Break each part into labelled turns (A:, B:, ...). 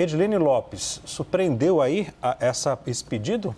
A: Edilene Lopes, surpreendeu aí esse pedido?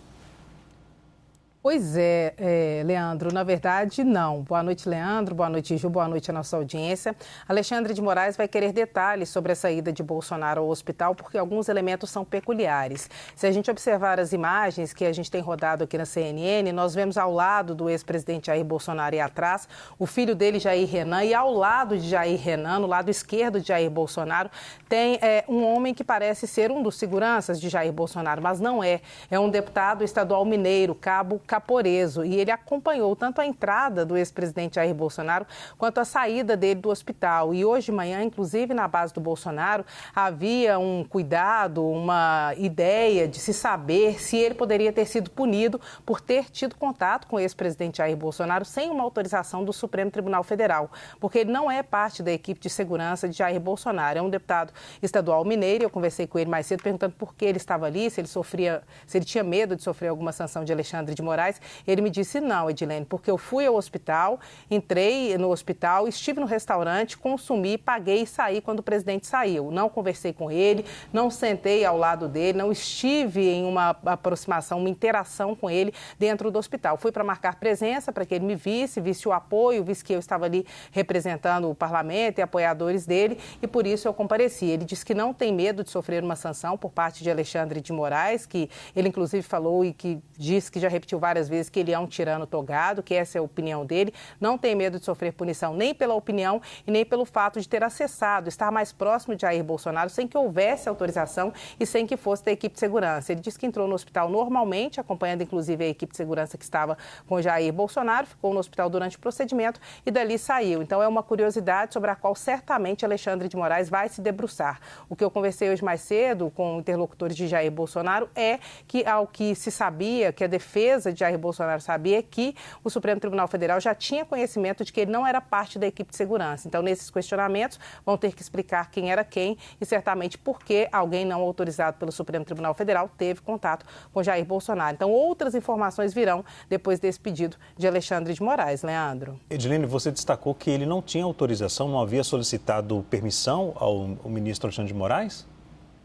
B: Pois é, Leandro, na verdade, não. Boa noite, Leandro. Boa noite, Ju. Boa noite à nossa audiência. Alexandre de Moraes vai querer detalhes sobre a saída de Bolsonaro ao hospital, porque alguns elementos são peculiares. Se a gente observar as imagens que a gente tem rodado aqui na CNN, nós vemos ao lado do ex-presidente Jair Bolsonaro e atrás o filho dele, Jair Renan, e ao lado de Jair Renan, no lado esquerdo de Jair Bolsonaro, tem um homem que parece ser um dos seguranças de Jair Bolsonaro, mas não é. É um deputado estadual mineiro, Cabo Caporeso, e ele acompanhou tanto a entrada do ex-presidente Jair Bolsonaro quanto a saída dele do hospital. E hoje de manhã, inclusive na base do Bolsonaro, havia um cuidado, uma ideia de se saber se ele poderia ter sido punido por ter tido contato com o ex-presidente Jair Bolsonaro sem uma autorização do Supremo Tribunal Federal, porque ele não é parte da equipe de segurança de Jair Bolsonaro. É um deputado estadual mineiro. Eu conversei com ele mais cedo perguntando por que ele estava ali, se ele tinha medo de sofrer alguma sanção de Alexandre de Moraes. Ele me disse, não, Edilene, porque eu fui ao hospital, entrei no hospital, estive no restaurante, consumi, paguei e saí quando o presidente saiu. Não conversei com ele, não sentei ao lado dele, não estive em uma aproximação, uma interação com ele dentro do hospital. Fui para marcar presença, para que ele me visse o apoio, visse que eu estava ali representando o parlamento e apoiadores dele, e por isso eu compareci. Ele disse que não tem medo de sofrer uma sanção por parte de Alexandre de Moraes, que ele inclusive falou e que disse que já repetiu várias vezes que ele é um tirano togado, que essa é a opinião dele, não tem medo de sofrer punição nem pela opinião e nem pelo fato de ter acessado, estar mais próximo de Jair Bolsonaro sem que houvesse autorização e sem que fosse da equipe de segurança. Ele disse que entrou no hospital normalmente, acompanhando inclusive a equipe de segurança que estava com Jair Bolsonaro, ficou no hospital durante o procedimento e dali saiu. Então é uma curiosidade sobre a qual certamente Alexandre de Moraes vai se debruçar. O que eu conversei hoje mais cedo com interlocutores de Jair Bolsonaro é que, ao que se sabia, que a defesa de Jair Bolsonaro sabia, que o Supremo Tribunal Federal já tinha conhecimento de que ele não era parte da equipe de segurança. Então, nesses questionamentos, vão ter que explicar quem era quem e certamente por que alguém não autorizado pelo Supremo Tribunal Federal teve contato com Jair Bolsonaro. Então, outras informações virão depois desse pedido de Alexandre de Moraes. Leandro.
A: Edilene, você destacou que ele não tinha autorização, não havia solicitado permissão ao ministro Alexandre de Moraes?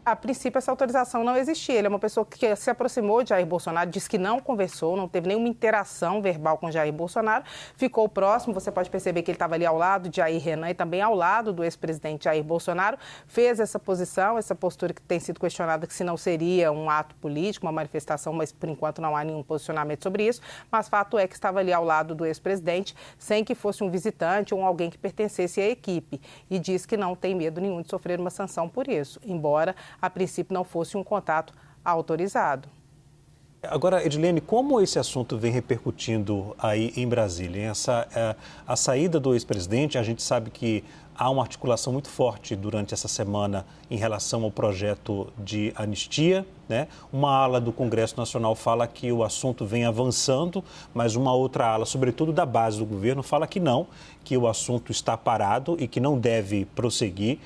B: A princípio, essa autorização não existia. Ele é uma pessoa que se aproximou de Jair Bolsonaro, disse que não conversou, não teve nenhuma interação verbal com Jair Bolsonaro, ficou próximo. Você pode perceber que ele estava ali ao lado de Jair Renan e também ao lado do ex-presidente Jair Bolsonaro. Fez essa posição, essa postura que tem sido questionada, que se não seria um ato político, uma manifestação, mas por enquanto não há nenhum posicionamento sobre isso. Mas fato é que estava ali ao lado do ex-presidente, sem que fosse um visitante ou alguém que pertencesse à equipe. E diz que não tem medo nenhum de sofrer uma sanção por isso, embora a princípio não fosse um contato autorizado.
A: Agora, Edilene, como esse assunto vem repercutindo aí em Brasília? A saída do ex-presidente, a gente sabe que há uma articulação muito forte durante essa semana em relação ao projeto de anistia, né? Uma ala do Congresso Nacional fala que o assunto vem avançando, mas uma outra ala, sobretudo da base do governo, fala que não, que o assunto está parado e que não deve prosseguir.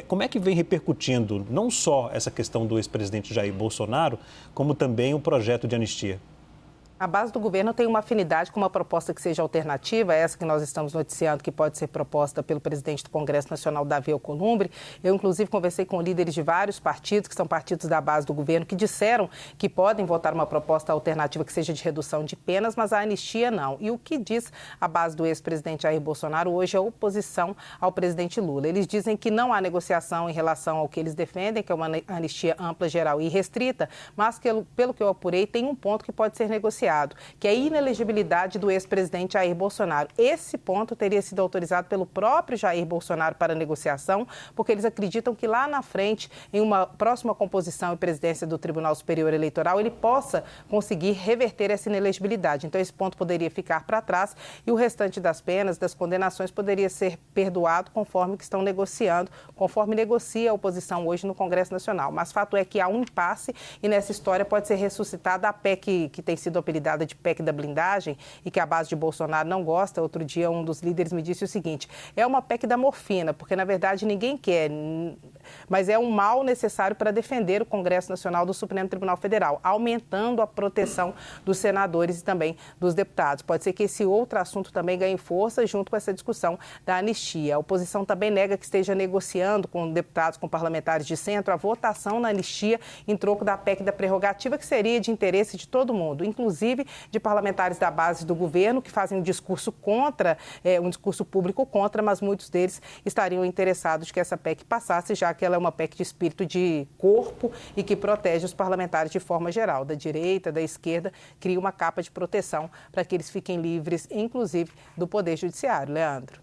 A: Como é que vem repercutindo não só essa questão do ex-presidente Jair Bolsonaro, como também o projeto de anistia?
B: A base do governo tem uma afinidade com uma proposta que seja alternativa, essa que nós estamos noticiando, que pode ser proposta pelo presidente do Congresso Nacional, Davi Alcolumbre. Eu, inclusive, conversei com líderes de vários partidos, que são partidos da base do governo, que disseram que podem votar uma proposta alternativa que seja de redução de penas, mas a anistia não. E o que diz a base do ex-presidente Jair Bolsonaro hoje é a oposição ao presidente Lula. Eles dizem que não há negociação em relação ao que eles defendem, que é uma anistia ampla, geral e restrita, mas que, pelo que eu apurei, tem um ponto que pode ser negociado, que é a inelegibilidade do ex-presidente Jair Bolsonaro. Esse ponto teria sido autorizado pelo próprio Jair Bolsonaro para negociação, porque eles acreditam que lá na frente, em uma próxima composição e presidência do Tribunal Superior Eleitoral, ele possa conseguir reverter essa inelegibilidade. Então, esse ponto poderia ficar para trás e o restante das penas, das condenações, poderia ser perdoado conforme que estão negociando, conforme negocia a oposição hoje no Congresso Nacional. Mas fato é que há um impasse e nessa história pode ser ressuscitada a PEC que tem sido apelidada de PEC da blindagem e que a base de Bolsonaro não gosta. Outro dia um dos líderes me disse o seguinte: é uma PEC da morfina, porque na verdade ninguém quer mas é um mal necessário para defender o Congresso Nacional do Supremo Tribunal Federal, aumentando a proteção dos senadores e também dos deputados. Pode ser que esse outro assunto também ganhe força junto com essa discussão da anistia. A oposição também nega que esteja negociando com deputados, com parlamentares de centro, a votação na anistia em troco da PEC da prerrogativa, que seria de interesse de todo mundo, inclusive de parlamentares da base do governo, que fazem um discurso contra, um discurso público contra, mas muitos deles estariam interessados que essa PEC passasse, já que ela é uma PEC de espírito de corpo e que protege os parlamentares de forma geral, da direita, da esquerda, cria uma capa de proteção para que eles fiquem livres, inclusive, do Poder Judiciário. Leandro.